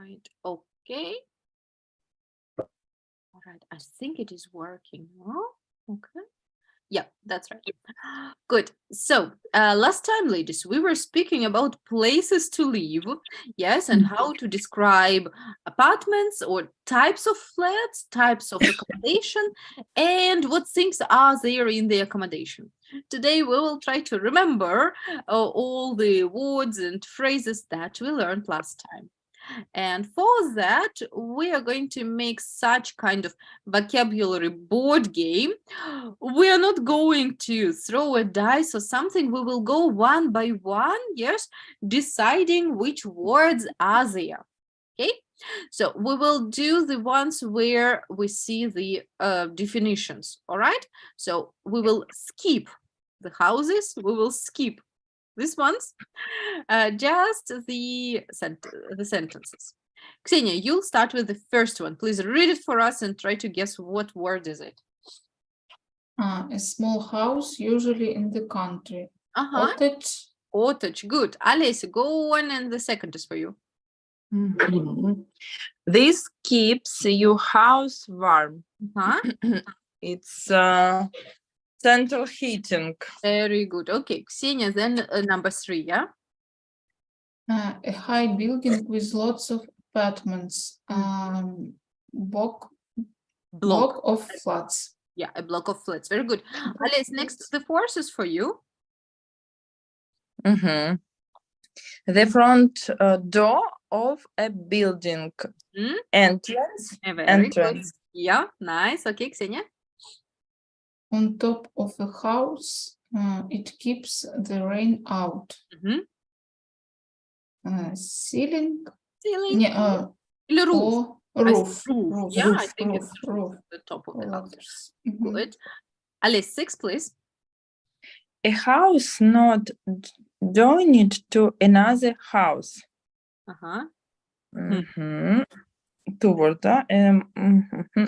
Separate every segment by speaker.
Speaker 1: right. Okay. All right. I think it is working. Oh, okay. Yeah, that's right. Good. So, last time, ladies, we were speaking about places to live, yes, and how to describe apartments or types of flats, types of accommodation, and what things are there in the accommodation. Today, we will try to remember all the words and phrases that we learned last time. And for that, we are going to make such kind of vocabulary board game. We are not going to throw a dice or something. We will go one by one, yes, deciding which words are there. Okay, so we will do the ones where we see the definitions. All right, so we will skip the houses. We will skip these ones, just the sentences. Ksenia, you'll start with the first one. Please read it for us and try to guess what word is it.
Speaker 2: A small house, usually in the country.
Speaker 1: Uh-huh.
Speaker 2: Cottage.
Speaker 1: Cottage. Good. Alessia, go on, and the second is for you.
Speaker 3: Mhm. This keeps your house warm.
Speaker 1: Uh-huh.
Speaker 3: It's central heating.
Speaker 1: Very good. Okay, Ksenia, then number 3, yeah?
Speaker 2: A high building with lots of apartments. Block of flats.
Speaker 1: Yeah, a block of flats. Very good. Alice, next, the fourth is for you.
Speaker 3: Mm-hmm. The front door of a building. Entrance.
Speaker 1: Very good. Yeah, nice. Okay, Ksenia.
Speaker 2: On top of a house, it keeps the rain out. Ceiling.
Speaker 1: Ceiling.
Speaker 2: Или roof.
Speaker 1: Or
Speaker 2: Roof.
Speaker 1: Yeah, I think it's
Speaker 2: roof.
Speaker 1: the top of the house.
Speaker 2: Mhm.
Speaker 1: Good. Alice, 6, please.
Speaker 3: A house not joined to another house.
Speaker 1: Uh-huh.
Speaker 3: Toward, да?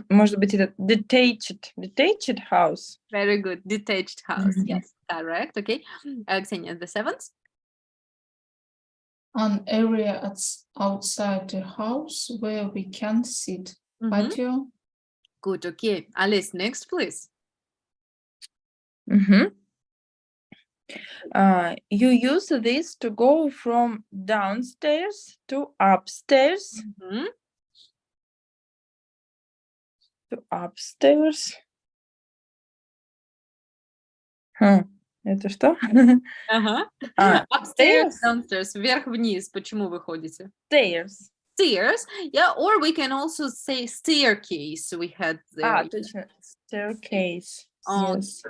Speaker 3: Может быть, это detached house.
Speaker 1: Very good. Detached house. Yes, correct. Okay. Ksenia, the 7th.
Speaker 2: An area outside the house where we can sit. Patio.
Speaker 1: Good. Okay. Alice, next, please.
Speaker 3: You use this to go from downstairs to upstairs. To upstairs. Это что?
Speaker 1: Upstairs, downstairs, вверх-вниз. Почему вы ходите?
Speaker 3: Stairs.
Speaker 1: Stairs. Yeah, or we can also say staircase. We had there.
Speaker 3: Точно. Staircase.
Speaker 1: Yes.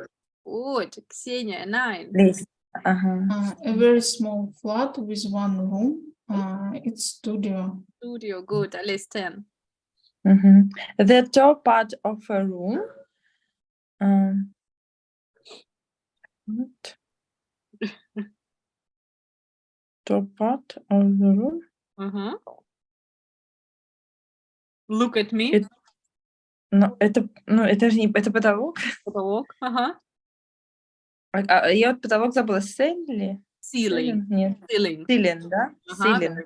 Speaker 1: Good. Ksenia, 9.
Speaker 3: This.
Speaker 2: A very small flat with one room. It's studio.
Speaker 1: Studio. Good. Alice, 10.
Speaker 3: The top part of a room. Top part of the room.
Speaker 1: Look at me.
Speaker 3: Это же не это потолок.
Speaker 1: Потолок. Ага.
Speaker 3: Я вот потолок забыла. Ceiling.
Speaker 1: Нет. Ceiling.
Speaker 3: Ceiling, да? Ceiling.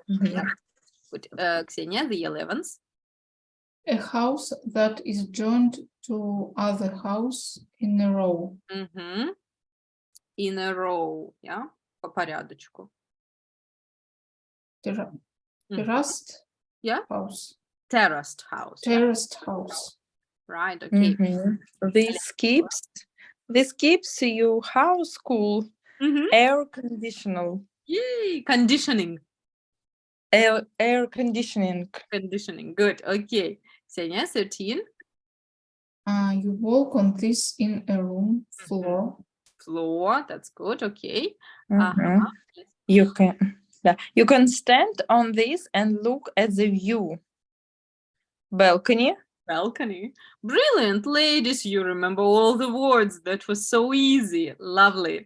Speaker 1: Good. Ksenia, the 11th.
Speaker 2: A house that is joined to other house in a row.
Speaker 1: In a row, yeah? По порядочку.
Speaker 2: Terraced.
Speaker 1: Yeah.
Speaker 2: House.
Speaker 1: Terraced house.
Speaker 2: Terraced house.
Speaker 1: Right. Okay.
Speaker 3: This keeps your house cool. Air conditional.
Speaker 1: Yay! Conditioning.
Speaker 3: Air conditioning.
Speaker 1: Conditioning. Good. Okay. Ksenia, 13.
Speaker 2: You walk on this in a room floor.
Speaker 1: Floor. That's good. Okay.
Speaker 3: You can stand on this and look at the view. Balcony.
Speaker 1: Balcony. Brilliant, ladies. You remember all the words. That was so easy. Lovely.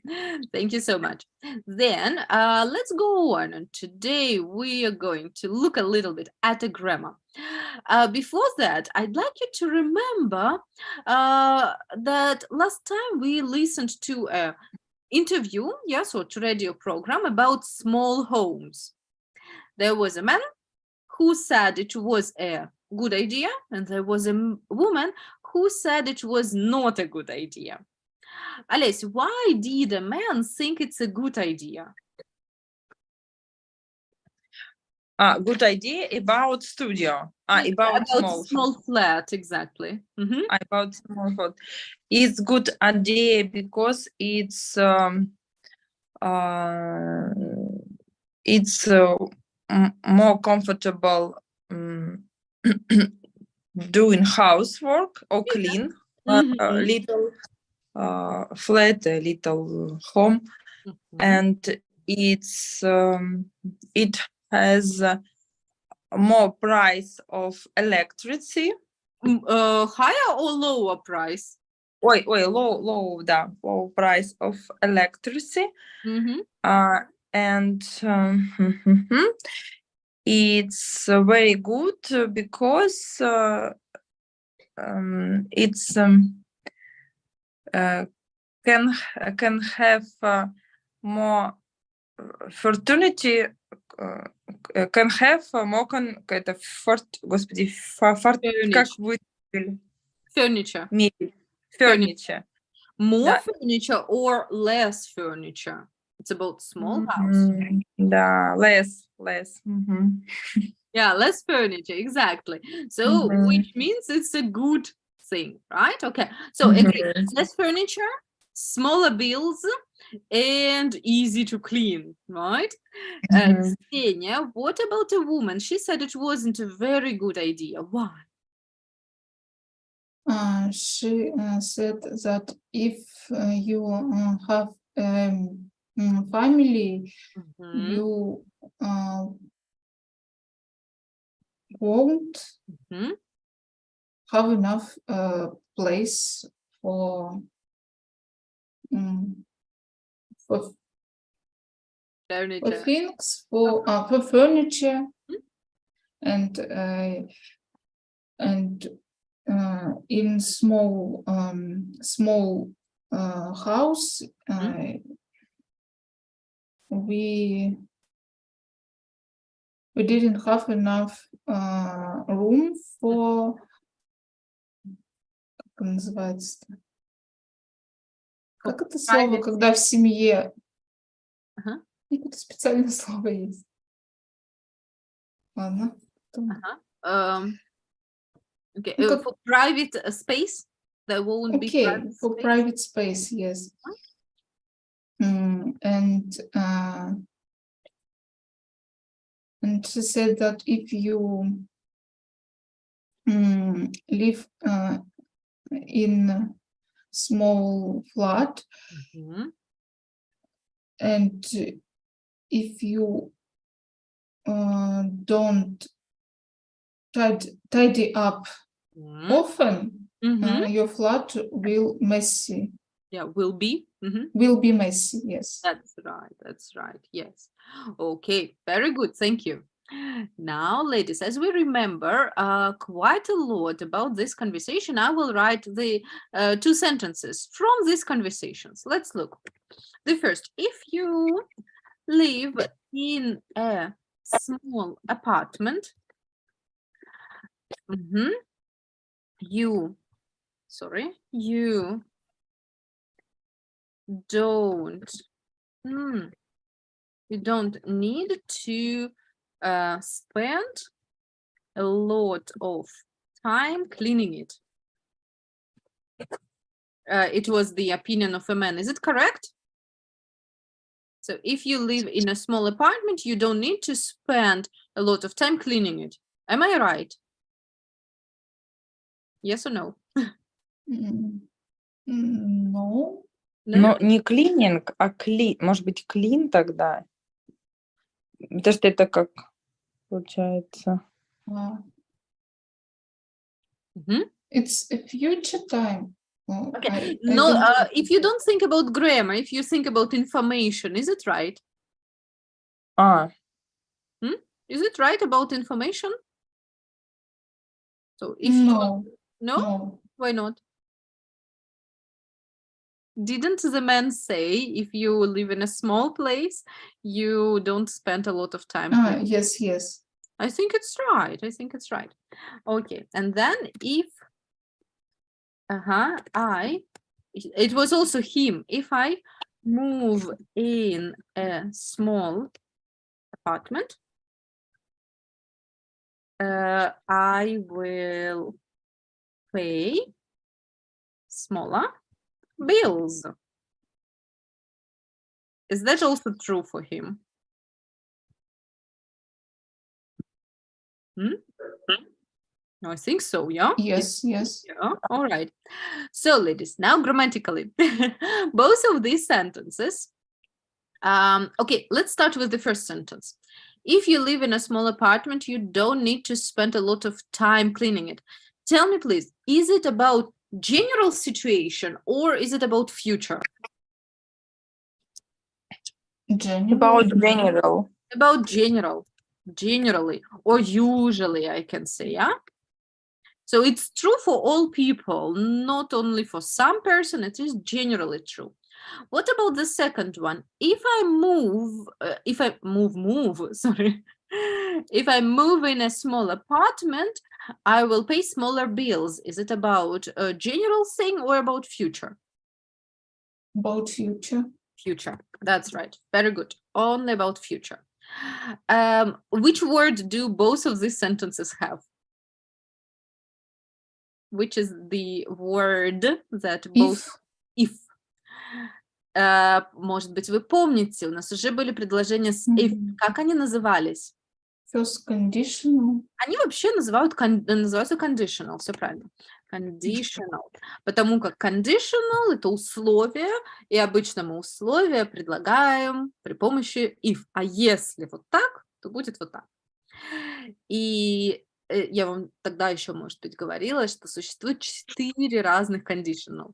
Speaker 1: Thank you so much. Then let's go on. And today we are going to look a little bit at the grammar. Before that, I'd like you to remember that last time we listened to an interview, yes, or to radio program about small homes. There was a man who said it was a good idea, and there was a woman who said it was not a good idea. Alice, why did a man think it's a good idea?
Speaker 3: Good idea about studio. About small
Speaker 1: flat, exactly. Mhm.
Speaker 3: about small flat. It's good idea because it's more comfortable doing housework or clean
Speaker 1: Mhm.
Speaker 3: little flat, a little home,
Speaker 1: Mhm.
Speaker 3: and it's it has more price of electricity.
Speaker 1: Higher or lower price?
Speaker 3: Low price of electricity.
Speaker 1: Mhm.
Speaker 3: And it's very good because it's can have more opportunity, can have more это господи, как вы
Speaker 1: Furniture.
Speaker 3: furniture.
Speaker 1: More
Speaker 3: Да.
Speaker 1: furniture or less furniture? It's about small house.
Speaker 3: Да, less.
Speaker 1: Yeah, less furniture, exactly. So, which means it's a good thing, right? Okay. So, agree. Less furniture, smaller bills, and easy to clean, right? Ksenia, what about a woman? She said it wasn't a very good idea. Why?
Speaker 2: She said that if you have family,
Speaker 1: Mhm.
Speaker 2: you won't
Speaker 1: Mhm.
Speaker 2: have enough place for for
Speaker 1: Furniture.
Speaker 2: things for furniture
Speaker 1: Mhm.
Speaker 2: and in small house we didn't have enough room for, как называется? Как это слово,
Speaker 1: Private
Speaker 2: когда в семье?
Speaker 1: Ага.
Speaker 2: Какое-то специальное слово есть. Ладно.
Speaker 1: Okay,
Speaker 2: Ну, как-
Speaker 1: for private space, there won't be
Speaker 2: Okay,
Speaker 1: private
Speaker 2: for
Speaker 1: space.
Speaker 2: private space, yes. And she said that if you live in a small flat
Speaker 1: Mhm.
Speaker 2: and if you don't tidy up
Speaker 1: Mhm.
Speaker 2: often,
Speaker 1: Mhm.
Speaker 2: your flat will messy.
Speaker 1: Yeah, will be. Mhm.
Speaker 2: Will be messy, yes.
Speaker 1: That's right. Yes. Okay, very good. Thank you. Now, ladies, as we remember quite a lot about this conversation, I will write the 2 sentences from these conversations. Let's look. The first, if you live in a small apartment, you don't you don't need to spend a lot of time cleaning it. It was the opinion of a man. Is it correct? So if you live in a small apartment, you don't need to spend a lot of time cleaning it. Am I right? Yes or no?
Speaker 2: No.
Speaker 1: No?
Speaker 3: Но не клининг, а может быть, клин тогда? Потому что это как получается.
Speaker 2: It's a future time.
Speaker 1: Okay. If you don't think about grammar, if you think about information, is it right? Is it right about information? So if no, why not? Didn't the man say if you live in a small place, you don't spend a lot of time?
Speaker 2: Yes.
Speaker 1: I think it's right. I think it's right. Okay, and then if it was also him. If I move in a small apartment, I will pay smaller bills. Is that also true for him? I think so, yeah?
Speaker 2: Yes, yes.
Speaker 1: Yeah, all right. So, ladies, now grammatically, both of these sentences. Okay, let's start with the first sentence. If you live in a small apartment, you don't need to spend a lot of time cleaning it. Tell me, please, is it about general situation or is it about future?
Speaker 2: General.
Speaker 3: About general.
Speaker 1: About generally, or usually, I can say, yeah? So it's true for all people, not only for some person, it is generally true. What about the second one? If I move, sorry. If I move in a small apartment, I will pay smaller bills. Is it about a general thing or about future?
Speaker 2: About future.
Speaker 1: Future, that's right. Very good. Only about future. Which word do both of these sentences have? Which is the word that both if. Может быть, вы помните, у нас уже были предложения с if. Как они назывались?
Speaker 2: First conditional.
Speaker 1: Они вообще называются conditional, все правильно. Conditional. Потому как conditional — это условие, и обычно мы условия предлагаем при помощи if. А если вот так, то будет вот так. И я вам тогда еще, может быть, говорила, что существует 4 разных conditional.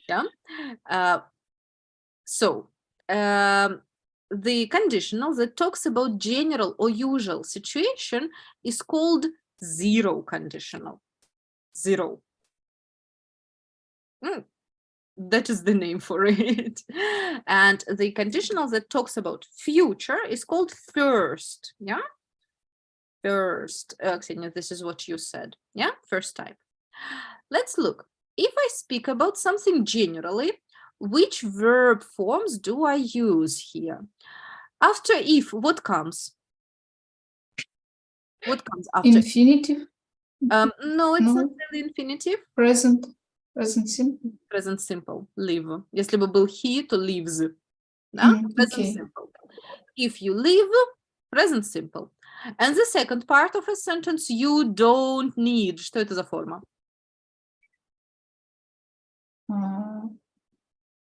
Speaker 1: Yeah? So, the conditional that talks about general or usual situation is called zero conditional. Zero. That is the name for it. And the conditional that talks about future is called first. Yeah? First. Ksenia, this is what you said. Yeah? First type. Let's look. If I speak about something generally, which verb forms do I use here? After if, what comes? What comes after?
Speaker 2: Infinitive.
Speaker 1: No, it's not really infinitive.
Speaker 2: Present. Present simple.
Speaker 1: Present simple. Live. Если бы был he, то lives. Да? Present simple. If you live, present simple. And the second part of a sentence, you don't need. Что это за форма?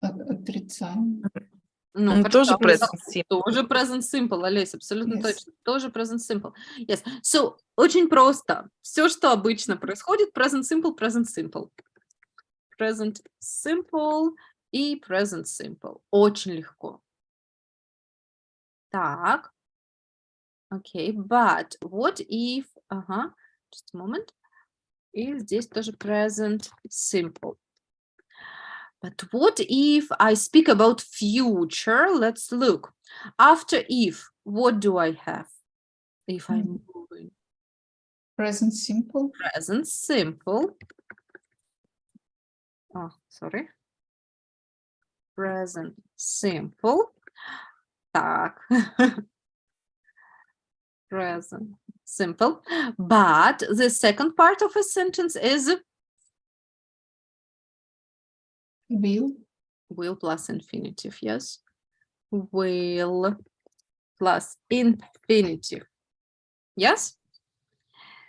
Speaker 2: Отрицание.
Speaker 1: Ну,
Speaker 3: тоже
Speaker 1: хорошо.
Speaker 3: present simple.
Speaker 1: Тоже present simple, Олесь, абсолютно
Speaker 2: Yes.
Speaker 1: точно. Тоже present simple. Yes. So, очень просто. Все, что обычно происходит, present simple, present simple. Present simple и present simple. Очень легко. Так. Okay, but what if... just a moment. И здесь тоже present simple. But what if I speak about future? Let's look. After if, what do I have? If I'm moving.
Speaker 2: Present simple.
Speaker 1: Present simple. Oh, sorry. Present simple. Так. Present simple. But the second part of a sentence is
Speaker 2: Will.
Speaker 1: will plus infinitive, yes? Will plus infinitive. Yes?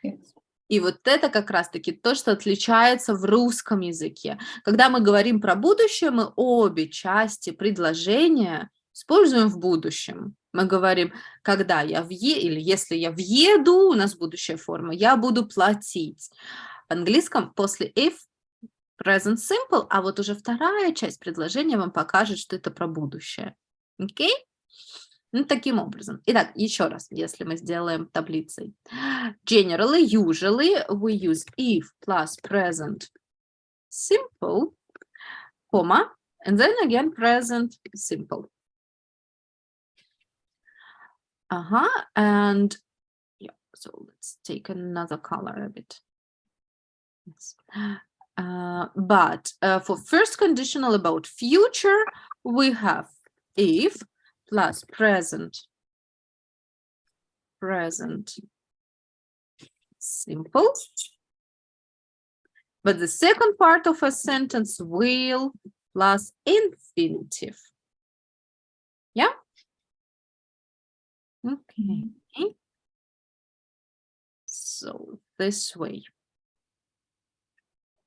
Speaker 2: Yes.
Speaker 1: И вот это как раз-таки то, что отличается в русском языке. Когда мы говорим про будущее, мы обе части предложения используем в будущем. Мы говорим, когда я или если я въеду, у нас будущая форма, я буду платить. В английском после if present simple, а вот уже вторая часть предложения вам покажет, что это про будущее. Окей? Ну, таким образом. Итак, еще раз, если мы сделаем таблицей. Generally, usually, we use if plus present simple, comma, and then again present simple. And yeah, So let's take another color a bit. Yes. But for first conditional about future, we have if plus present simple. But the second part of a sentence, will plus infinitive. Yeah? Okay. So this way.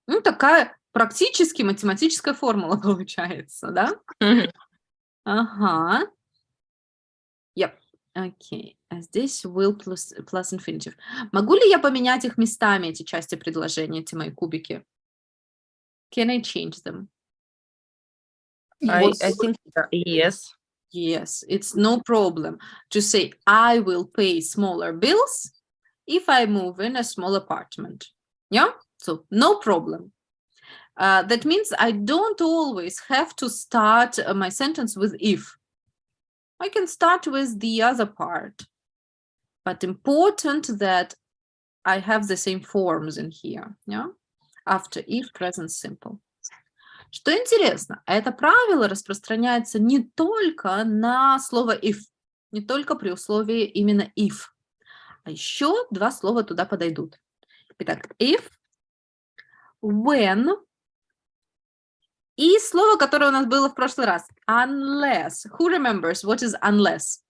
Speaker 1: Ну, такая практически математическая формула получается, да? Ага. Yep. Окей. А здесь will plus infinitive. Могу ли я поменять их местами, эти части предложения, эти мои кубики? Can I change them?
Speaker 3: I think yes.
Speaker 1: Yes, it's no problem to say I will pay smaller bills if I move in a small apartment. Yeah, so no problem. That means I don't always have to start my sentence with if. I can start with the other part, but important that I have the same forms in here. Yeah, after if, present simple. Что интересно, это правило распространяется не только на слово if, не только при условии именно if, а еще два слова туда подойдут. Итак, if, when и слово, которое у нас было в прошлый раз, unless. Who remembers what is unless?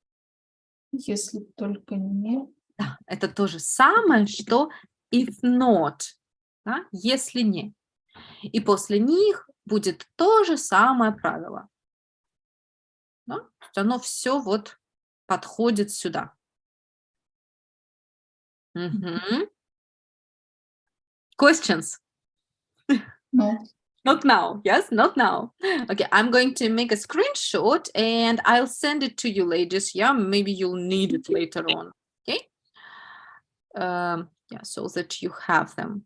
Speaker 2: Если только не.
Speaker 1: Да, это то же самое, что if not, да, если не. И после них будет то же самое правило. Да? То есть оно все вот подходит сюда. Questions?
Speaker 2: No.
Speaker 1: Not now. Yes, not now. Okay, I'm going to make a screenshot and I'll send it to you, ladies. Yeah, maybe you'll need it later on. Okay. Yeah, so that you have them.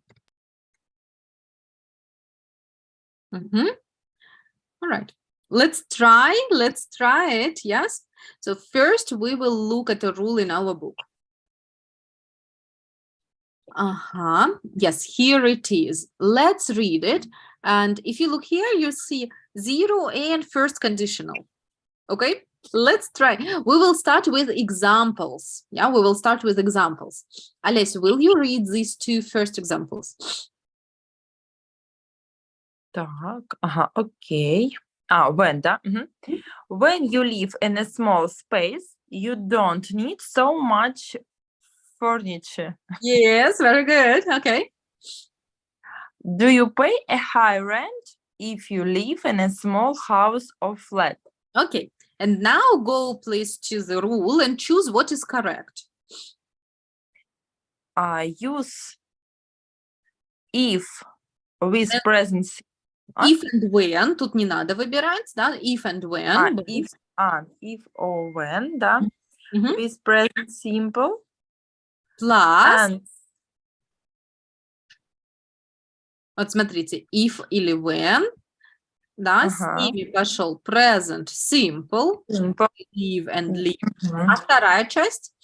Speaker 1: All right. Let's try it. Yes. So first we will look at a rule in our book. Yes, here it is. Let's read it. And if you look here, you see 0 and first conditional. Okay, let's try. We will start with examples. Yeah, we will start with examples. Олесь, will you read these two first examples?
Speaker 3: Так, ага, окей. When, да? When you live in a small space, you don't need so much furniture.
Speaker 1: Yes, very good. Okay.
Speaker 3: Do you pay a high rent if you live in a small house or flat?
Speaker 1: Okay. And now go please to the rule and choose what is correct.
Speaker 3: Use if with present.
Speaker 1: If and when. Тут не надо выбирать, да? If and when.
Speaker 3: If or when, да?
Speaker 1: Мгм.
Speaker 3: With present simple.
Speaker 1: Plus.
Speaker 3: And
Speaker 1: Вот смотрите, if или when, да, с ними пошел present simple, live and live. А вторая часть?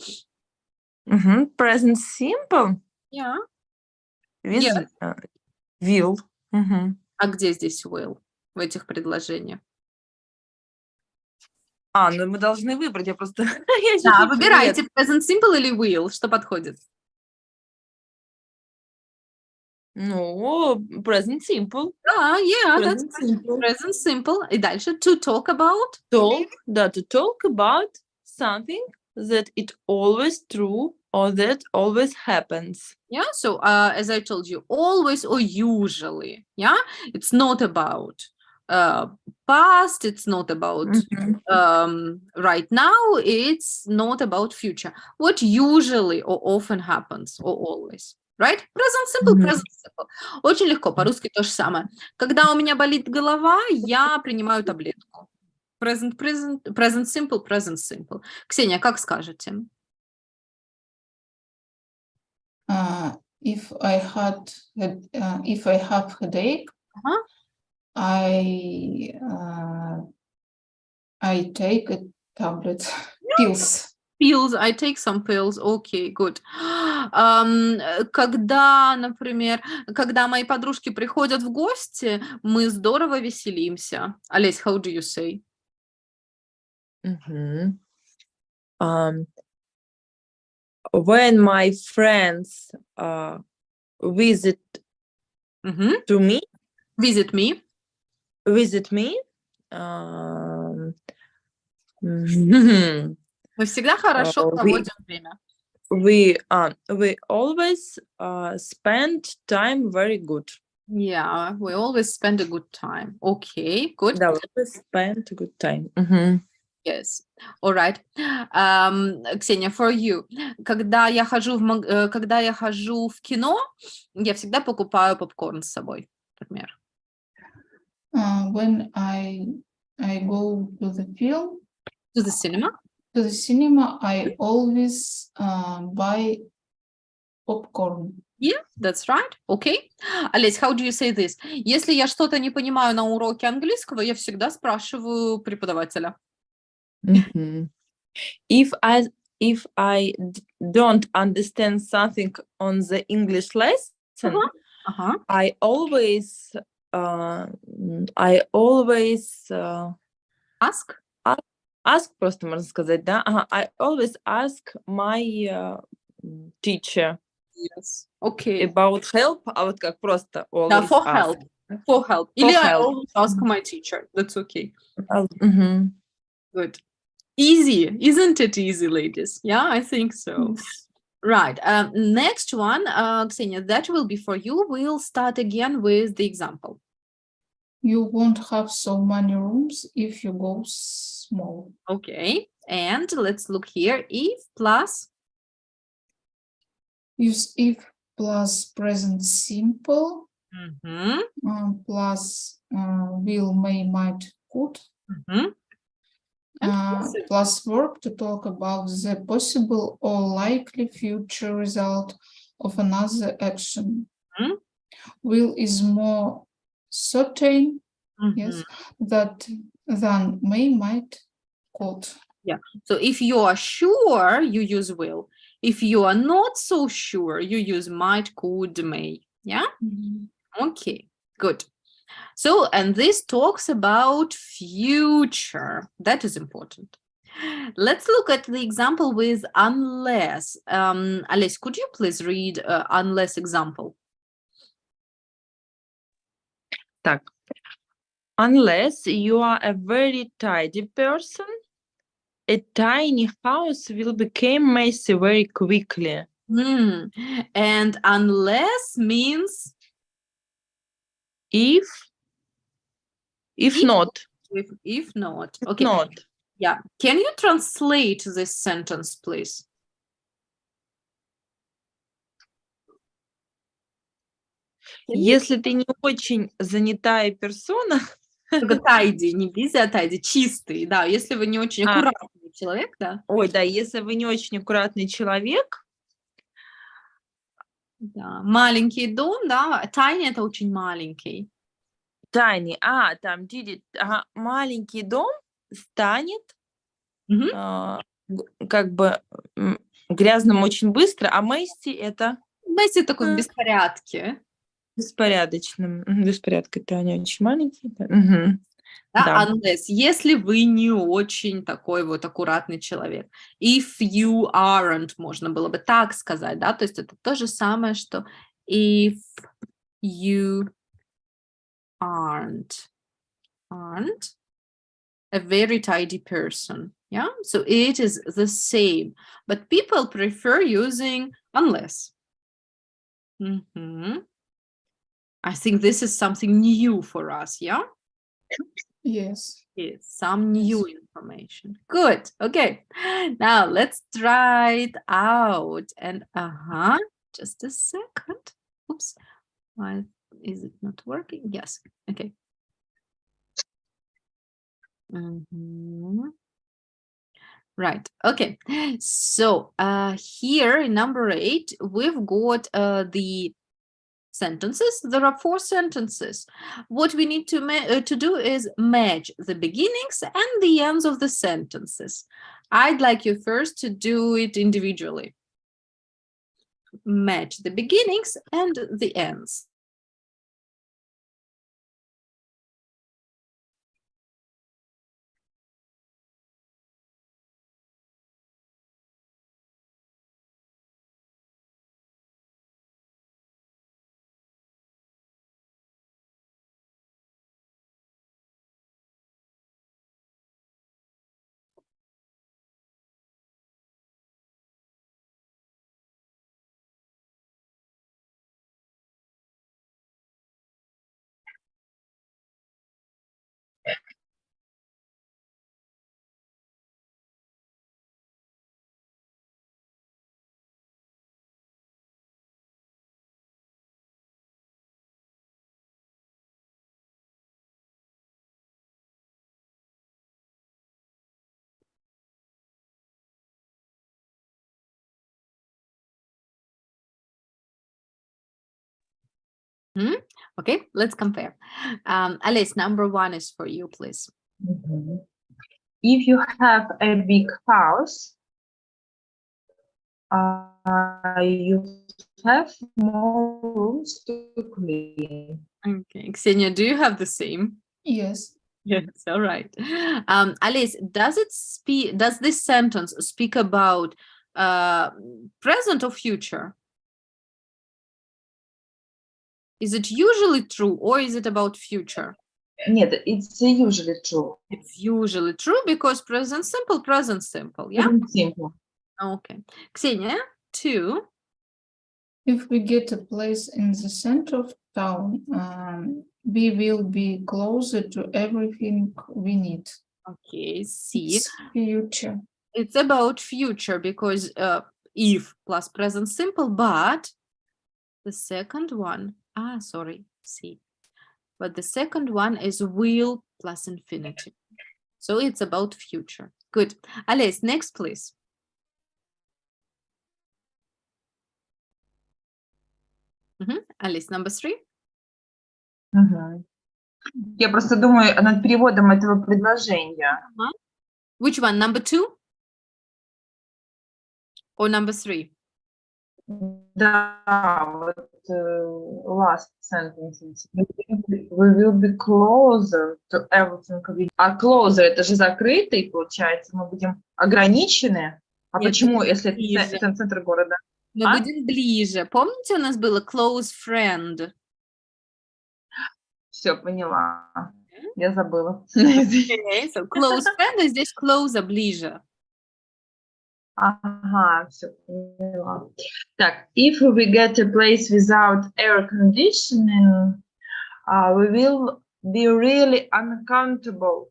Speaker 3: Present simple.
Speaker 1: Yeah.
Speaker 3: With
Speaker 1: Yes.
Speaker 3: will.
Speaker 1: А где здесь will в этих предложениях?
Speaker 3: Ну мы должны выбрать, я просто...
Speaker 1: Да, выбирайте present simple или will, что подходит.
Speaker 3: Ну, present simple.
Speaker 1: Да, yeah, that's
Speaker 3: Present simple.
Speaker 1: present simple. И дальше to talk about.
Speaker 3: To talk about something that it always true or that always happens.
Speaker 1: Yeah, so as I told you, always or usually. Yeah, it's not about past, it's not about right now, it's not about future. What usually or often happens or always. Right? Present simple, present simple. Очень легко, по-русски то же самое. Когда у меня болит голова, я принимаю таблетку. Present simple, present simple. Ксения, как скажете?
Speaker 2: If I have headache, I take a tablet, pills.
Speaker 1: Pills, I take some pills. Okay, good. Когда, например, когда мои подружки приходят в гости, мы здорово веселимся. Олесь, how do you say?
Speaker 3: Мгм. When my friends visit
Speaker 1: Мгм.
Speaker 3: to me,
Speaker 1: Visit me.
Speaker 3: visit me, мгм,
Speaker 1: Мы всегда хорошо
Speaker 3: we
Speaker 1: проводим время.
Speaker 3: we always spend time very good.
Speaker 1: Yeah, we always spend a good time. Okay, good.
Speaker 3: Да, we always spend a good time. Мгм.
Speaker 1: Yes. All right. Ксения, for you. Когда я хожу в кино, я всегда покупаю попкорн с собой, например.
Speaker 2: When I go to the film,
Speaker 1: To the cinema.
Speaker 2: to the cinema, I always buy popcorn.
Speaker 1: Yeah, that's right. Okay. Олесь, how do you say this? Если я что-то не понимаю на уроке английского, я всегда спрашиваю преподавателя.
Speaker 3: Мгм. If I don't understand something on the English lesson,
Speaker 1: Ага.
Speaker 3: I always
Speaker 1: Ask.
Speaker 3: ask, просто можно сказать, да? Ага, I always ask my teacher
Speaker 1: Yes. Okay.
Speaker 3: about help, а вот как просто
Speaker 1: Да,
Speaker 3: always
Speaker 1: for
Speaker 3: ask.
Speaker 1: help. For help. Или I
Speaker 3: help.
Speaker 1: always ask my teacher. That's okay.
Speaker 3: Мгм.
Speaker 1: Good. Easy, isn't it easy, ladies? Yeah, I think so. Right. Next one, Ksenia, that will be for you. We'll start again with the example.
Speaker 2: You won't have so many rooms if you go small.
Speaker 1: Okay. And let's look here. If plus.
Speaker 2: Use if plus present simple
Speaker 1: Mhm,
Speaker 2: plus will, may, might, could
Speaker 1: mhm. Yes.
Speaker 2: plus verb to talk about the possible or likely future result of another action.
Speaker 1: Mhm.
Speaker 2: Will is more certain, yes, that than may, might, could.
Speaker 1: So if you are sure, you use will. If you are not so sure, you use might, could, may. Yeah? Okay, good. So, and this talks about future. That is important. Let's look at the example with unless. Alice, could you please read unless example?
Speaker 3: Так. Unless you are a very tidy person, a tiny house will become messy very quickly.
Speaker 1: And unless means
Speaker 3: If not.
Speaker 1: if not.
Speaker 3: If
Speaker 1: Okay.
Speaker 3: not.
Speaker 1: Yeah. Can you translate this sentence, please?
Speaker 3: Если ты не очень занятая персона,
Speaker 1: Только tidy, не busy, а tidy, чистый, да. Если вы не очень аккуратный человек, да.
Speaker 3: ой, да, если вы не очень аккуратный человек.
Speaker 1: Да. Маленький дом, да. Tiny — это очень маленький.
Speaker 3: Tiny, там ага, маленький дом станет как бы грязным очень быстро, а messy это
Speaker 1: Messy такой в беспорядке.
Speaker 3: беспорядочным. Беспорядок — это они очень маленькие. Да?
Speaker 1: Да, unless, если вы не очень такой вот аккуратный человек. If you aren't, можно было бы так сказать, да, то есть это то же самое, что if you aren't a very tidy person, yeah, so it is the same, but people prefer using unless. I think this is something new for us, yeah?
Speaker 2: Yes.
Speaker 1: Yes, some new information. Good. Okay. Now let's try it out. And just a second. Oops. Why is it not working? Yes. Okay. Right. Okay. So here in number 8, we've got the sentences. There are 4 sentences. What we need to do is match the beginnings and the ends of the sentences. I'd like you first to do it individually. Match the beginnings and the ends. Okay, let's compare. Alice, number 1 is for you, please.
Speaker 3: If you have a big house, you have more rooms to clean.
Speaker 1: Okay, Ksenia, do you have the same?
Speaker 2: Yes.
Speaker 1: Yes, all right. Alice, does this sentence speak about present or future? Is it usually true or is it about future?
Speaker 3: Нет, it's usually true.
Speaker 1: It's usually true because present simple, yeah?
Speaker 3: Present simple.
Speaker 1: Okay. Ksenia, 2.
Speaker 2: If we get a place in the center of town, we will be closer to everything we need.
Speaker 1: Okay, C.
Speaker 2: It's future.
Speaker 1: It's about future because if plus present simple, but the second one, C. But the second one is will plus infinitive. So it's about future. Good. Alice, next, please. Alice, number 3.
Speaker 3: Мгм. Я просто думаю над переводом этого предложения.
Speaker 1: Which one, number 2? Or number 3?
Speaker 3: Да, вот last sentence. We will be closer to everything. А closer это же закрытый, получается, мы будем ограничены. А
Speaker 1: Нет,
Speaker 3: почему,
Speaker 1: будем
Speaker 3: если
Speaker 1: ближе.
Speaker 3: это центр города?
Speaker 1: Мы
Speaker 3: А?
Speaker 1: будем ближе. Помните, у нас было close friend?
Speaker 3: Все, поняла. Я забыла.
Speaker 1: Okay, so close friend, а здесь closer, ближе.
Speaker 3: Ага, все поняла. Так, if we get a place without air conditioning, we will be really uncomfortable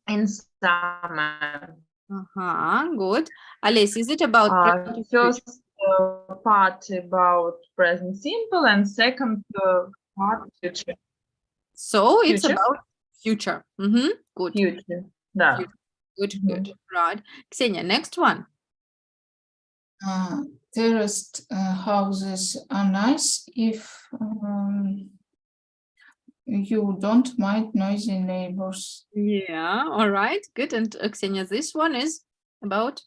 Speaker 3: in summer.
Speaker 1: Good. Alice, is it about present or future?
Speaker 3: First part about present simple and second part future.
Speaker 1: So it's
Speaker 3: Future.
Speaker 1: about future. Good.
Speaker 3: Future, да.
Speaker 1: Future. Good. Right. Ksenia, next one.
Speaker 2: Terraced houses are nice if you don't mind noisy neighbors.
Speaker 1: Yeah, all right. Good. And Ksenia, this one is about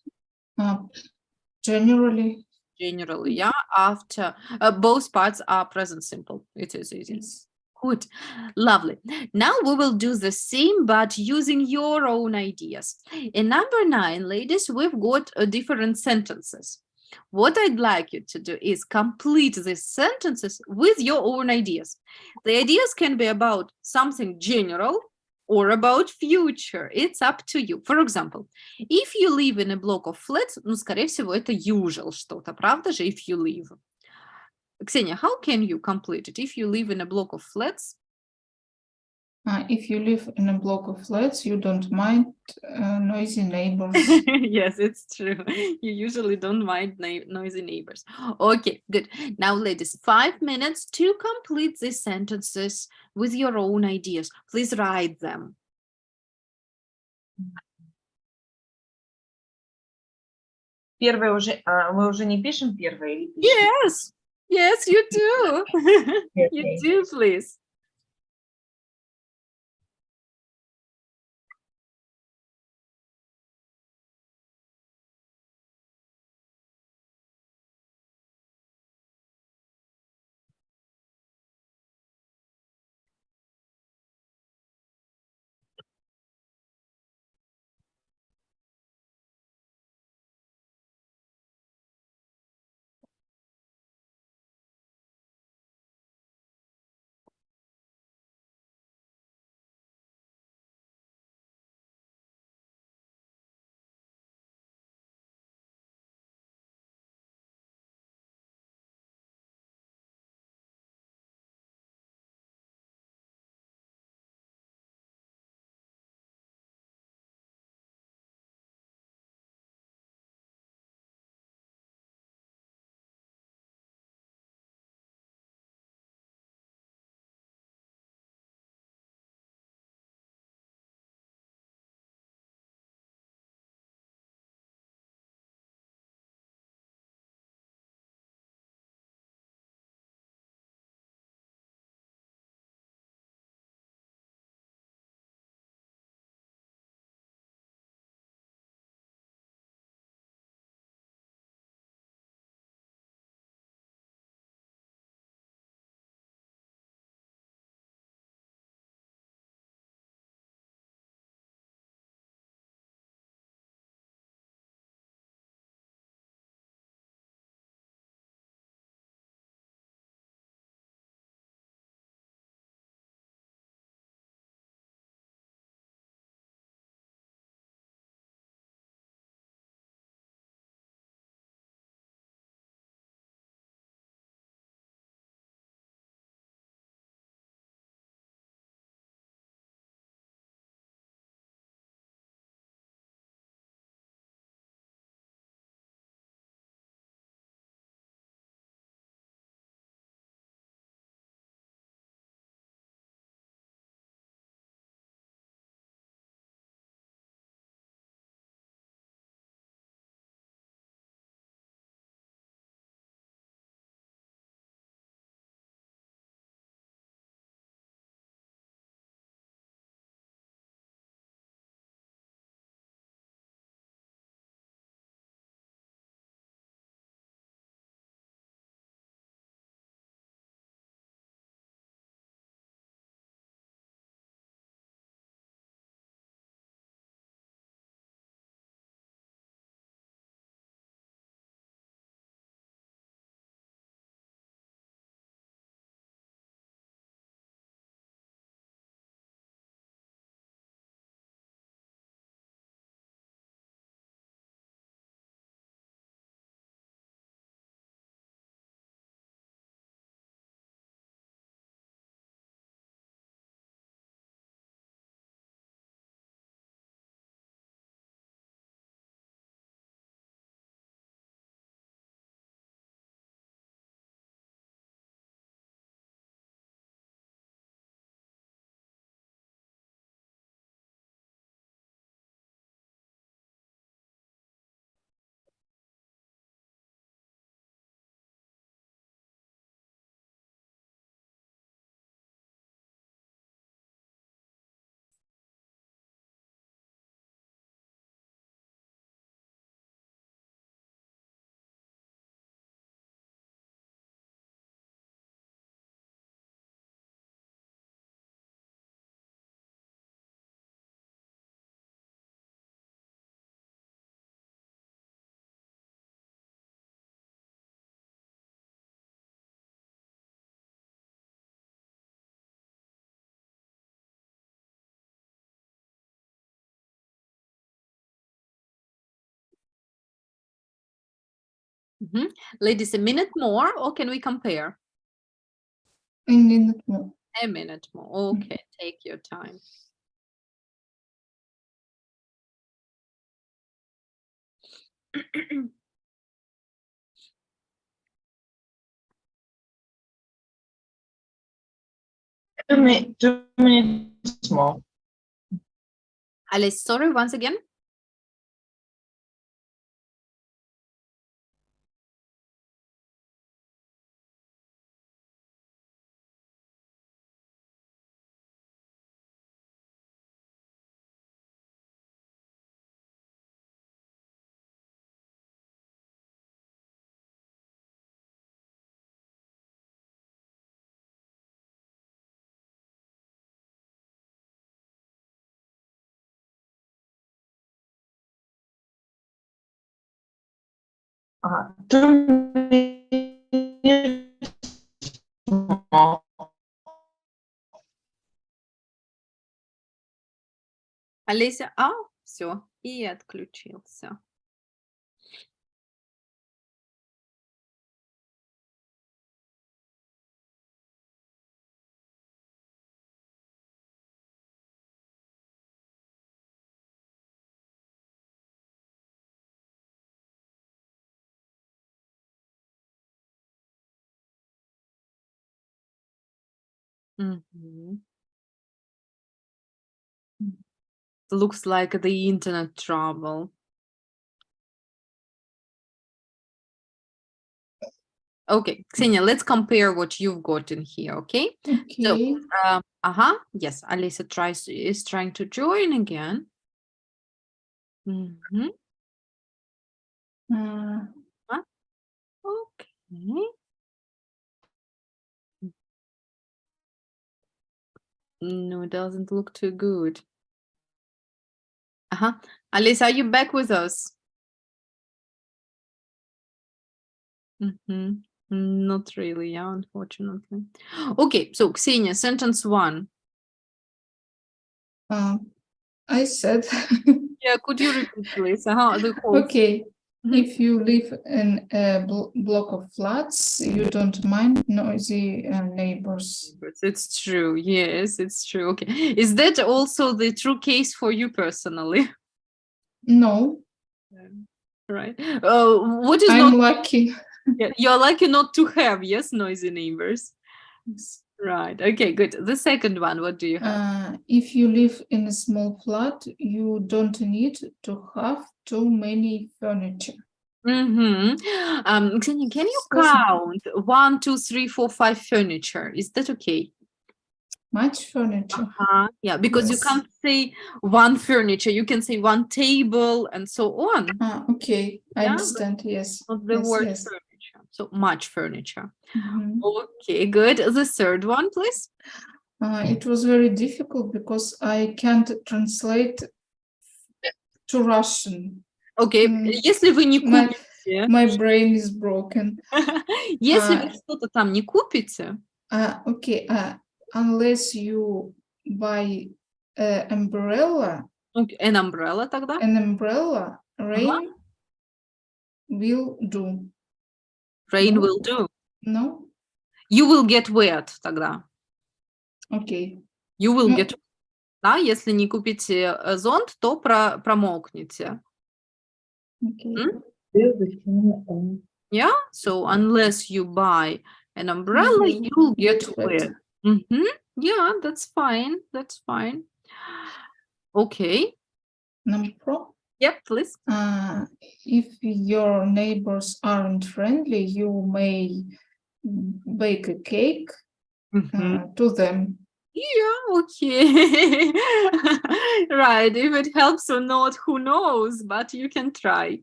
Speaker 2: Generally.
Speaker 1: yeah. After both parts are present simple. It is easy.
Speaker 2: Yes.
Speaker 1: Good. Lovely. Now we will do the same, but using your own ideas. In number 9, ladies, we've got different sentences. What I'd like you to do is complete these sentences with your own ideas. The ideas can be about something general or about future. It's up to you. For example, if you live in a block of flats, ну, скорее всего, это usual что-то, правда же, if you live. Ksenia, how can you complete it? If you live in a block of flats?
Speaker 2: If you live in a block of flats, you don't mind noisy neighbors.
Speaker 1: Yes, it's true. You usually don't mind noisy neighbors. Okay, good. Now, ladies, 5 minutes to complete these sentences with your own ideas. Please write them.
Speaker 3: Первое уже, мы уже не пишем первое или пишем?
Speaker 1: Yes, you do. You do, please. Mhm. Ladies, a minute more, or can we compare?
Speaker 2: A minute more.
Speaker 1: A minute more. Okay, take your time.
Speaker 3: Two minutes more.
Speaker 1: Alice, sorry, once again.
Speaker 3: Ага. 2 minutes more.
Speaker 1: Олеся, все, и отключился. Мгм. Looks like the internet trouble. Okay, Ksenia, let's compare what you've got in here, okay? So,
Speaker 2: Okay.
Speaker 1: yes, Alisa is trying to join again. Mhm.
Speaker 2: Uh,
Speaker 1: Okay. No, it doesn't look too good. Alisa, are you back with us? Not really, yeah, unfortunately. Okay, so Ksenia, sentence 1.
Speaker 2: I said,
Speaker 1: Yeah, could you repeat, please? The whole.
Speaker 2: okay,
Speaker 1: Mhm.
Speaker 2: if you live in a block of flats, you don't mind noisy neighbors.
Speaker 1: It's true. Yes, it's true. Okay. Is that also the true case for you personally?
Speaker 2: No,
Speaker 1: Right. What is
Speaker 2: I'm
Speaker 1: not?
Speaker 2: lucky.
Speaker 1: Yeah, you're lucky not to have, yes, noisy neighbors. Right. Okay, good. The second one, what do you have?
Speaker 2: If you live in a small flat, you don't need to have too many furniture.
Speaker 1: Ksenia, can you count 1, 2, 3, 4, 5 furniture? Is that okay?
Speaker 2: Much furniture.
Speaker 1: Yeah, because you
Speaker 2: Yes.
Speaker 1: can't say one furniture, you can say one table and so on.
Speaker 2: Okay, I
Speaker 1: Yeah,
Speaker 2: understand. Yes.
Speaker 1: Not the
Speaker 2: Yes,
Speaker 1: word
Speaker 2: yes.
Speaker 1: furniture. So much furniture.
Speaker 2: Mhm.
Speaker 1: Okay, good. The third one, please.
Speaker 2: It was very difficult because I can't translate to Russian.
Speaker 1: Okay, если вы не
Speaker 2: My,
Speaker 1: купите,
Speaker 2: my brain is broken.
Speaker 1: если вы что-то там не купите,
Speaker 2: Okay, unless you buy umbrella,
Speaker 1: an umbrella тогда,
Speaker 2: rain will do.
Speaker 1: rain
Speaker 2: No?
Speaker 1: will do.
Speaker 2: No?
Speaker 1: You will get wet тогда.
Speaker 2: Okay.
Speaker 1: You will
Speaker 2: Ну,
Speaker 1: get wet. Да, если не купите зонт, то промокнете.
Speaker 2: okay.
Speaker 1: Yeah, so unless you buy an umbrella,
Speaker 2: will
Speaker 1: you'll get
Speaker 2: get wet.
Speaker 1: wet. Yeah, that's fine. That's fine. Okay.
Speaker 2: Number 4.
Speaker 1: Yep, please.
Speaker 2: If your neighbors aren't friendly, you may bake a cake to them.
Speaker 1: Yeah, okay. Right. If it helps or not, who knows? But you can try.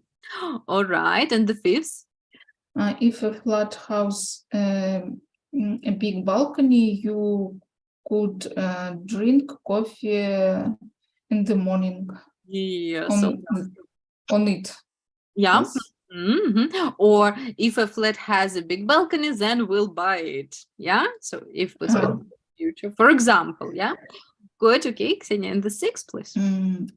Speaker 1: All right. And the fifth?
Speaker 2: If a flat house a big balcony, you could drink coffee in the morning
Speaker 1: Yeah.
Speaker 2: on it.
Speaker 1: Yeah.
Speaker 2: Yes.
Speaker 1: Or if a flat has a big balcony, then we'll buy it. Yeah. So if we sort of future, for example, yeah. Good. Okay, Ksenia, and the sixth, please.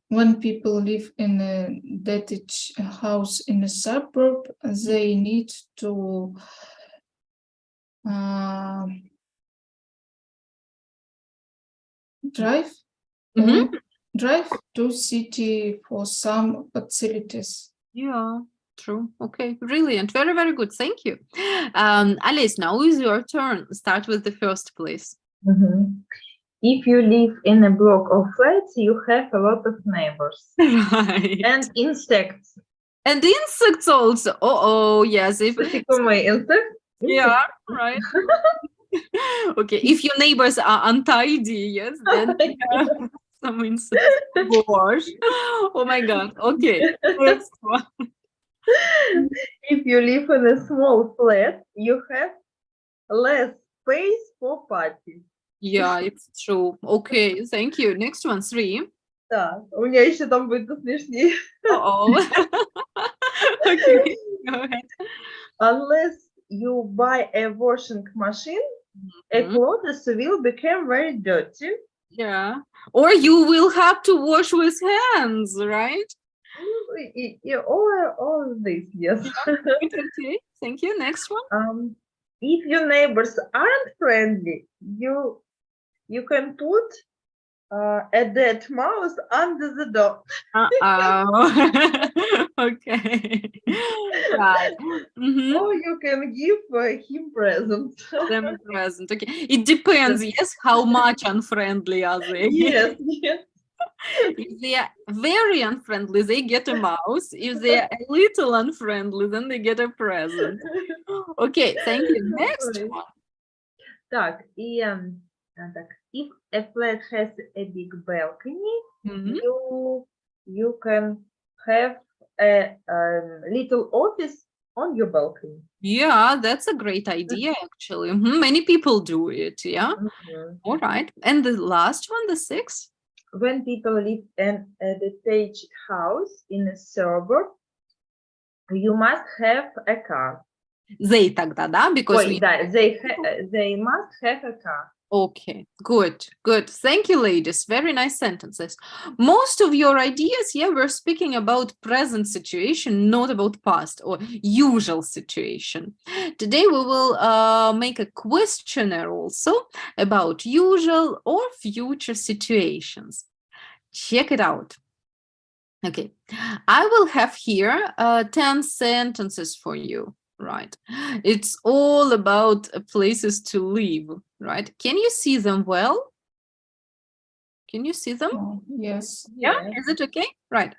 Speaker 2: When people live in a detached house in a suburb, they need to drive
Speaker 1: Mhm.
Speaker 2: drive to city for some facilities.
Speaker 1: Yeah, true. Okay, brilliant. Very, very good. Thank you. Alice, now is your turn. Start with the first, please.
Speaker 3: Mhm. If you live in a block of flats, you have a lot of neighbors
Speaker 1: Right.
Speaker 3: and insects.
Speaker 1: And insects also. Oh, yes. If
Speaker 3: Насекомые, insects.
Speaker 1: yeah, right. Okay, if your neighbors are untidy, yes, then you have some insects. Gosh. Oh my God. Okay. Next one.
Speaker 3: If you live in a small flat, you have less space for parties.
Speaker 1: Yeah, it's true. Okay, thank you. Next one, 3.
Speaker 3: Так, у меня еще там будет посмешнее.
Speaker 1: Uh-oh. Okay, go ahead.
Speaker 3: Unless you buy a washing machine,
Speaker 1: Mhm.
Speaker 3: clothes will become very dirty.
Speaker 1: Yeah. Or you will have to wash with hands, right?
Speaker 3: All of this, yes.
Speaker 1: Okay, thank you. Next one.
Speaker 3: If your neighbors aren't friendly, you can put a dead mouse under the door.
Speaker 1: Uh-oh. Okay. Right. Mhm.
Speaker 3: Or you can give him presents.
Speaker 1: Them present. Okay. It depends, yes, how much unfriendly are they?
Speaker 3: Yes, yes.
Speaker 1: If they are very unfriendly, they get a mouse. If they are a little unfriendly, then they get a present. Okay, thank you. Next
Speaker 3: Ой.
Speaker 1: one.
Speaker 3: Так, и так, if a flat has a big balcony,
Speaker 1: Mhm.
Speaker 3: you can have a little office on your balcony.
Speaker 1: Yeah, that's a great idea, actually. Many people do it. Yeah.
Speaker 3: Mhm.
Speaker 1: All right. And the last one, the 6th?
Speaker 3: When people live in a detached house in a suburb, you must have a car.
Speaker 1: They тогда, да? Because
Speaker 3: Ой,
Speaker 1: we...
Speaker 3: да, they must have a car.
Speaker 1: Okay, good, good. Thank you, ladies. Very nice sentences. Most of your ideas here were speaking about present situation, not about past or usual situation. Today we will make a questionnaire also about usual or future situations. Check it out. Okay, I will have here 10 sentences for you, right? It's all about places to live, right? Can you see them well? Can you see them?
Speaker 2: Oh, yes.
Speaker 1: Yeah,
Speaker 3: Yes.
Speaker 1: is it okay? Right.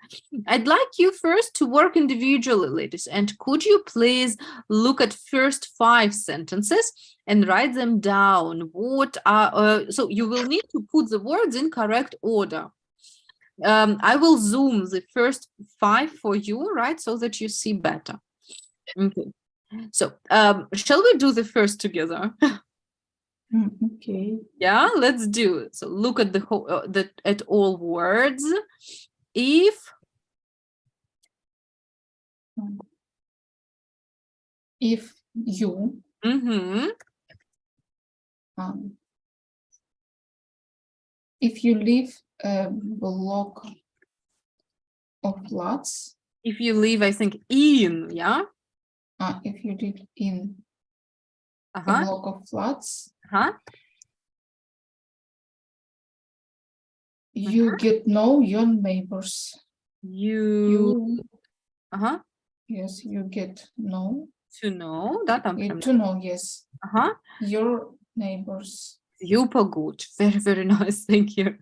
Speaker 1: I'd like you first to work individually, ladies. And could you please look at first 5 sentences and write them down? What are so you will need to put the words in correct order. I will zoom the first 5 for you, right, so that you see better. Okay. So, shall we do the first together?
Speaker 2: Okay.
Speaker 1: Yeah, let's do it. So, look at the whole, at all words. If
Speaker 2: If you
Speaker 1: mhm,
Speaker 2: um, if you live a block of flats,
Speaker 1: if you live, I think in, yeah,
Speaker 2: if you live in a
Speaker 1: uh-huh,
Speaker 2: block of flats,
Speaker 1: uh-huh,
Speaker 2: you get know your neighbors.
Speaker 1: you, uh-huh,
Speaker 2: Yes, you get know
Speaker 1: to know, да, там прям,
Speaker 2: to know, yes,
Speaker 1: uh-huh.
Speaker 2: your neighbors.
Speaker 1: Super good. Very, very nice. Thank you.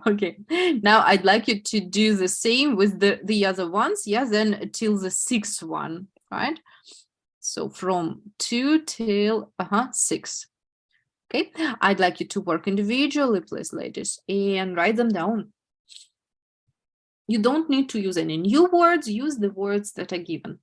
Speaker 1: Okay. Now I'd like you to do the same with the other ones. Yeah, then till the 6th one, right? So from 2 till 6. Okay. I'd like you to work individually, please, ladies, and write them down. You don't need to use any new words. Use the words that are given.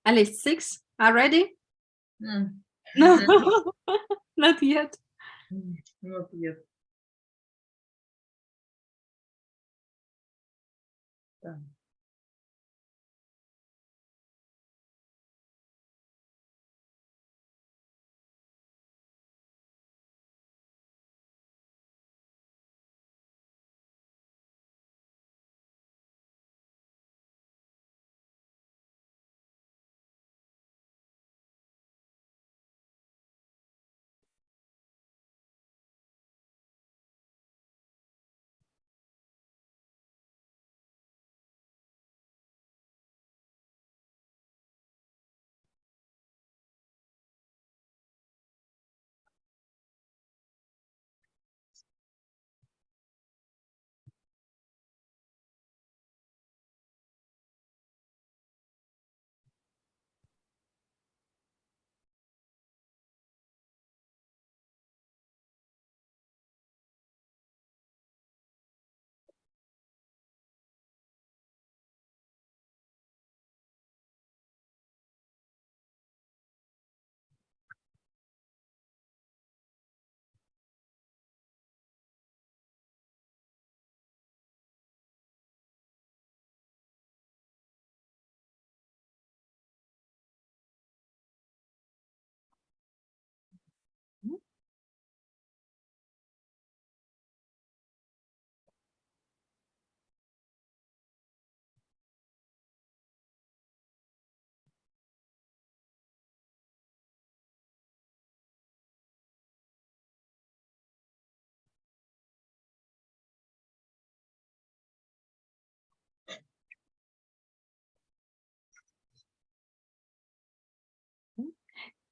Speaker 1: Alice, 6 are ready?
Speaker 3: Mm,
Speaker 1: No, not yet.
Speaker 3: Not yet. Так.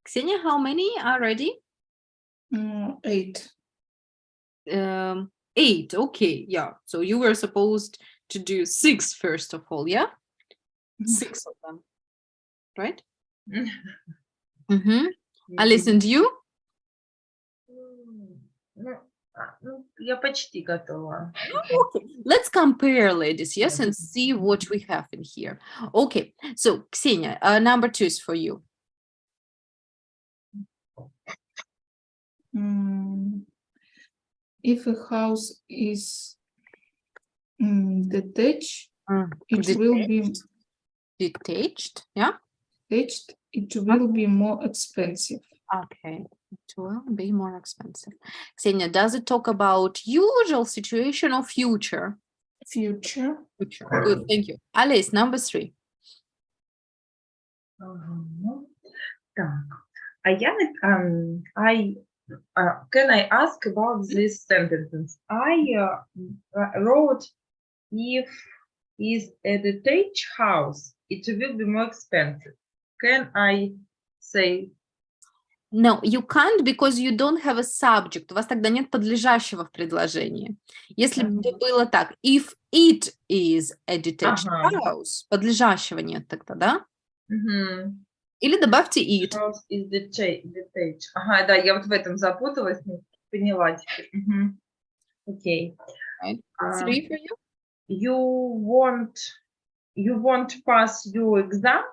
Speaker 1: Ksenia, how many are ready?
Speaker 2: 8.
Speaker 1: 8. Okay, yeah. So you were supposed to do 6 first of all, yeah? 6 of them, right? Mm-hmm. Alice, and you?
Speaker 3: Я почти готова.
Speaker 1: Okay, let's compare, ladies, yes, and see what we have in here. Okay, so Ksenia, number 2 is for you.
Speaker 2: If a house is detached, it
Speaker 1: Detached.
Speaker 2: will be
Speaker 1: Detached, yeah?
Speaker 2: detached. It will be more expensive.
Speaker 1: Okay, it will be more expensive. Ksenia, does it talk about usual situation or future?
Speaker 2: Future.
Speaker 1: Future. Good, thank you. Alice, number 3.
Speaker 3: Ага. Так. А я, can I ask about this sentence? I wrote, if is a detached house, it will be more expensive. Can I say?
Speaker 1: No, you can't, because you don't have a subject. У вас тогда нет подлежащего в предложении. Если бы было так, if it is a detached house, подлежащего нет тогда, да? Или добавьте it.
Speaker 3: House is detached. Ага, да, я вот в этом запуталась, поняла теперь. Окей.
Speaker 1: Right. 3 for you?
Speaker 3: You won't pass your exam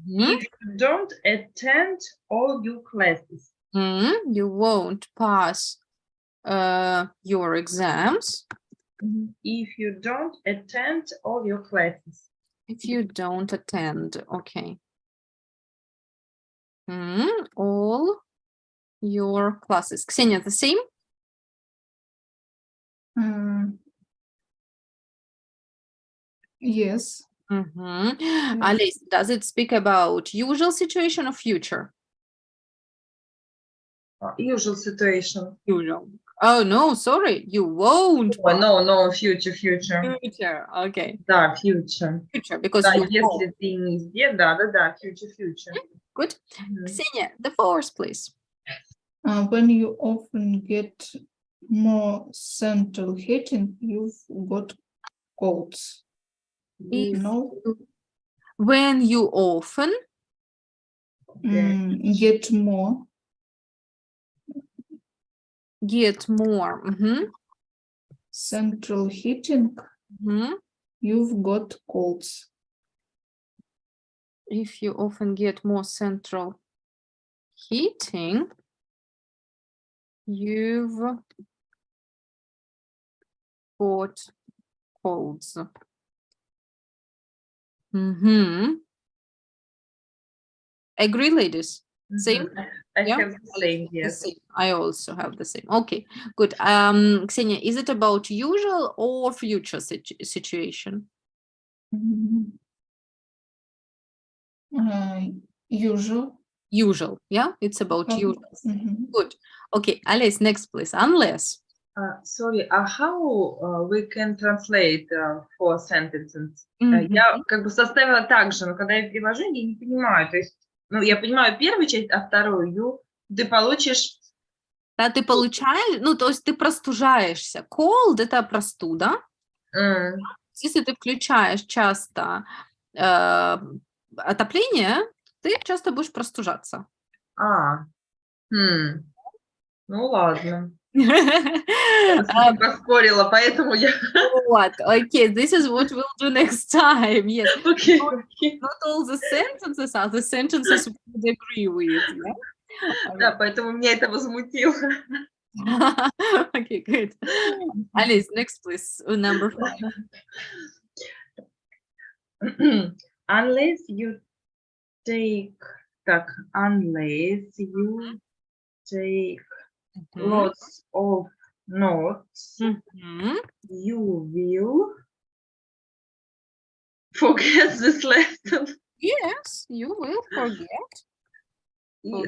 Speaker 3: if you don't attend all your classes.
Speaker 1: You won't pass your exams
Speaker 3: if you don't attend all your classes.
Speaker 1: If you don't attend, okay. All your classes. Ksenia, the same?
Speaker 2: Yes.
Speaker 1: Alice, does it speak about usual situation or future?
Speaker 3: Usual situation.
Speaker 1: Usual. Oh, no, sorry. You won't.
Speaker 3: Oh, no, future.
Speaker 1: Future, okay.
Speaker 3: Да, future.
Speaker 1: Future, because
Speaker 3: да,
Speaker 1: you
Speaker 3: если
Speaker 1: won't.
Speaker 3: ты не где, да, future.
Speaker 1: Good. Ksenia, the 4th, please.
Speaker 2: When you often get more central heating, you've got colds.
Speaker 1: When you often
Speaker 2: get more central heating, you've got colds.
Speaker 1: if you often get more central heating, you've got colds. Agree, ladies? Same?
Speaker 3: I
Speaker 1: Yeah?
Speaker 3: have the same,
Speaker 1: The
Speaker 3: yes.
Speaker 1: same. I also have the same. Okay, good. Ksenia, is it about usual or future situation?
Speaker 2: Usual.
Speaker 1: Usual, yeah? It's about
Speaker 2: Oh,
Speaker 1: usual.
Speaker 2: mhm.
Speaker 1: Good. Okay, Alice, next please. Unless.
Speaker 3: Sorry, how we can translate four sentences?
Speaker 1: Мгм.
Speaker 3: Я как бы составила так же, но когда я перевожу, я не понимаю. То есть, ну, я понимаю первую часть, а вторую ты получишь...
Speaker 1: Да, ты получаешь, ну, то есть ты простужаешься. Cold – это простуда. Если ты включаешь часто отопление, ты часто будешь простужаться.
Speaker 3: Ну ладно.
Speaker 1: Um,
Speaker 3: Поспорила, поэтому я...
Speaker 1: What? Okay, this is what we'll do next time. Yes,
Speaker 3: Окей.
Speaker 1: not all the sentences are the sentences we would agree with. Yeah?
Speaker 3: Да, поэтому меня это возмутило.
Speaker 1: Okay, good. Alice, next please. Number 5.
Speaker 3: Unless you take... Так, unless you take lots of notes, you will forget this lesson.
Speaker 1: Yes, you will forget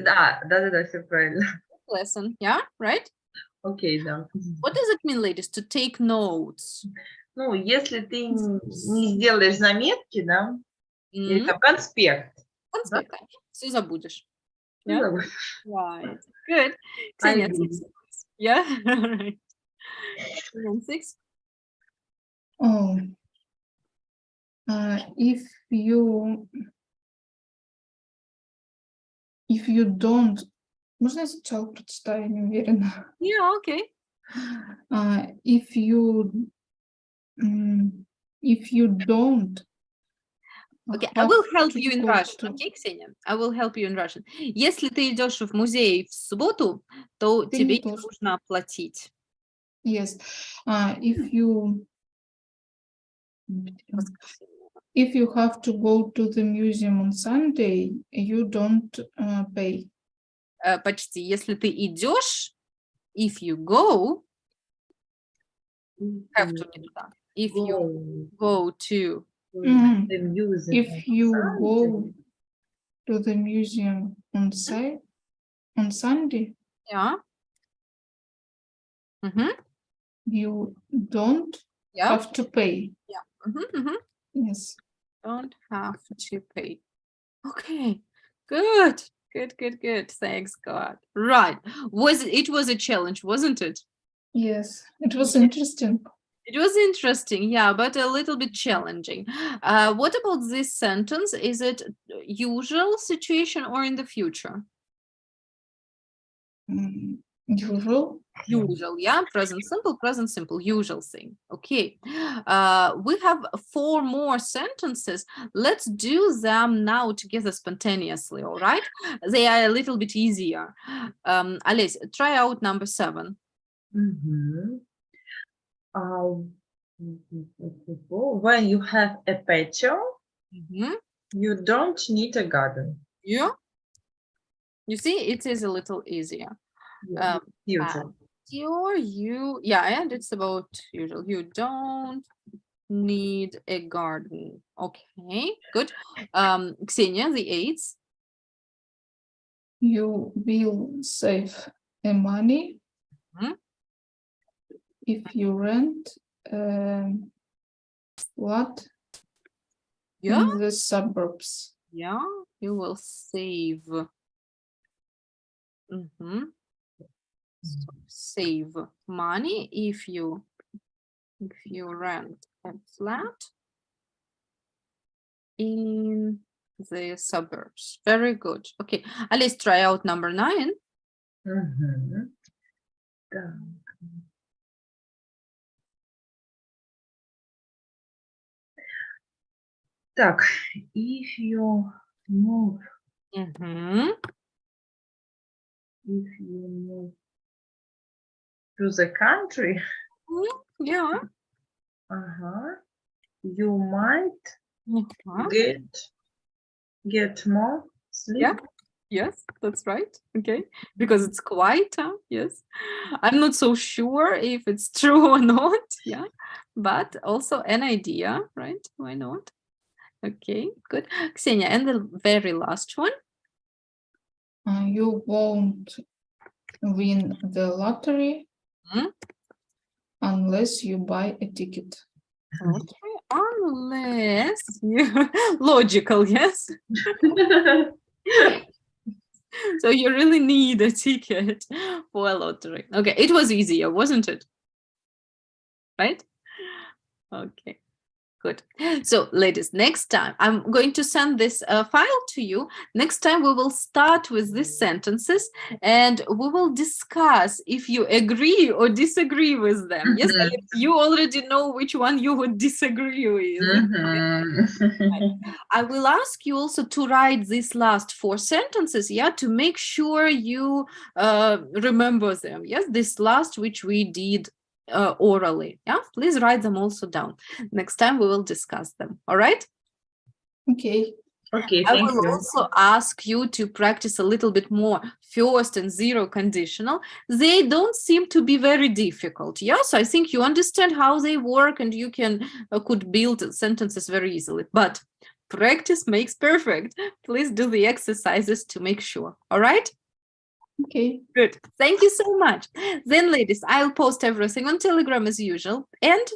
Speaker 3: Да, все правильно.
Speaker 1: lesson. Yeah, right?
Speaker 3: Окей, да.
Speaker 1: What does it mean, ladies, to take notes?
Speaker 3: Ну, если ты не сделаешь заметки, да, или там конспект.
Speaker 1: Конспект. Все забудешь.
Speaker 3: Ну,
Speaker 1: Yeah?
Speaker 3: давай.
Speaker 1: Right. Good.
Speaker 3: I
Speaker 1: Ksenia,
Speaker 3: agree.
Speaker 1: 6. Yeah, right. And then 6.
Speaker 2: Oh, if you don't, можно я сначала прочитаю, я не уверена.
Speaker 1: Yeah, okay.
Speaker 2: If you don't
Speaker 1: Okay, I
Speaker 2: have
Speaker 1: will help
Speaker 2: to
Speaker 1: you in
Speaker 2: go
Speaker 1: Russian.
Speaker 2: to-
Speaker 1: Okay, Ksenia? I will help you in Russian. Если ты идешь в музей в субботу, то
Speaker 2: Ты
Speaker 1: тебе
Speaker 2: не
Speaker 1: не
Speaker 2: должен.
Speaker 1: нужно платить.
Speaker 2: Yes, if you
Speaker 1: Воскресенье.
Speaker 2: if you have to go to the museum on Sunday, you don't pay.
Speaker 1: Почти. Если ты идешь, if you go, have to не туда. If you go to,
Speaker 3: The music
Speaker 2: If you go to the museum on Sunday,
Speaker 1: yeah.
Speaker 2: you don't
Speaker 1: Yeah.
Speaker 2: have to pay.
Speaker 1: Mhm.
Speaker 2: Yes.
Speaker 1: Don't have to pay. Okay, good. Good. Thanks, God. Right. It was a challenge, wasn't it?
Speaker 2: Yes. It was interesting.
Speaker 1: It was interesting, yeah, but a little bit challenging. What about this sentence? Is it usual situation or in the future?
Speaker 2: Usual.
Speaker 1: Usual, yeah, present simple, usual thing. Okay, we have 4 more sentences. Let's do them now together spontaneously, all right? They are a little bit easier. Alice, try out number 7.
Speaker 3: When you have a patio, you don't need a garden.
Speaker 1: Yeah, you see, it is a little easier.
Speaker 3: Usual.
Speaker 1: And it's about usual. You don't need a garden. Okay, good. Ksenia, the 8th.
Speaker 2: You will save money if you rent flat
Speaker 1: Yeah,
Speaker 2: in the suburbs.
Speaker 1: yeah, you will save. Save money if you rent a flat in the suburbs. Very good. Okay, let's try out number 9.
Speaker 3: Так, if you Move.
Speaker 1: Mhm.
Speaker 3: If you move to the country,
Speaker 1: Yeah.
Speaker 3: you might
Speaker 1: Mhm.
Speaker 3: get more sleep.
Speaker 1: Yeah. Yes, that's right. Okay. Because it's quieter. Yes. I'm not so sure if it's true or not. Yeah. But also an idea, right? Why not? Okay, good. Ksenia, and the very last one.
Speaker 2: You won't win the lottery
Speaker 1: Mhm.
Speaker 2: unless you buy a ticket.
Speaker 1: Okay. Unless you logical, yes. So you really need a ticket for a lottery. Okay, it was easier, wasn't it? Right? Okay. Good. So, ladies, next time I'm going to send this file to you. Next time we will start with these sentences and we will discuss if you agree or disagree with them. Yes,
Speaker 3: Mhm.
Speaker 1: Alex, you already know which one you would disagree with. I will ask you also to write these last 4 sentences, yeah, to make sure you remember them. Yes, this last which we did orally. Yeah, please write them also down. Next time we will discuss them. All right.
Speaker 2: Okay.
Speaker 3: Okay,
Speaker 1: I
Speaker 3: thank
Speaker 1: will
Speaker 3: you.
Speaker 1: also ask you to practice a little bit more first and zero conditional. They don't seem to be very difficult. Yes, I think you understand how they work and you could build sentences very easily. But practice makes perfect. Please do the exercises to make sure. All right?
Speaker 2: Okay.
Speaker 1: Good. Thank you so much. Then, ladies, I'll post everything on Telegram as usual. And